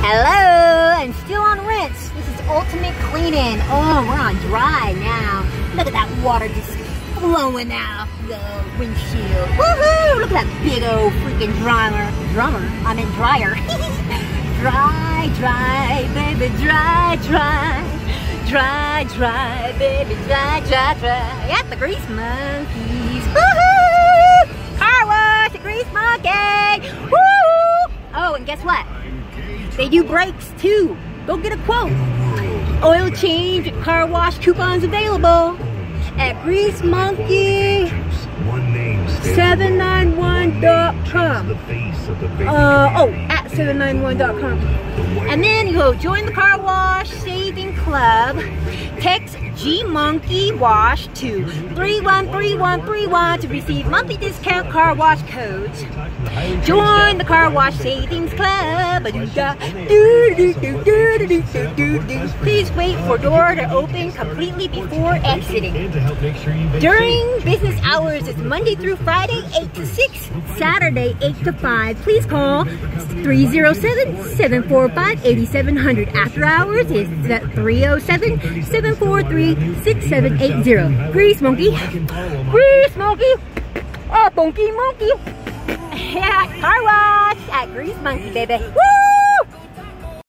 Hello, and still on rinse. This is ultimate cleaning. Oh, we're on dry now. Look at that water just flowing out the windshield. Woohoo! Look at that big old freaking dryer. I meant dryer. Dry, dry, baby, dry, dry. Dry, dry, baby, dry, dry, dry. At the Grease Monkeys. Woohoo! Car wash at Grease Monkey. Woo! Oh, and guess what? They do brakes too. Go get a quote. Oil change and car wash coupons available at Grease Monkey 791.com. At 791.com. And then you go join the car wash saving club. Text G-Monkey Wash to 313131 to receive monthly discount car wash codes. Join the car wash savings club. Please wait for door to open completely before exiting. During business hours, it's Monday through Friday, 8 to 6, Saturday, 8 to 5. Please call 307-745-8700. After hours is 307-743-6780. Grease Monkey. Grease Monkey. Oh, Monkey. Yeah, car wash at Grease Monkey, baby. Woo!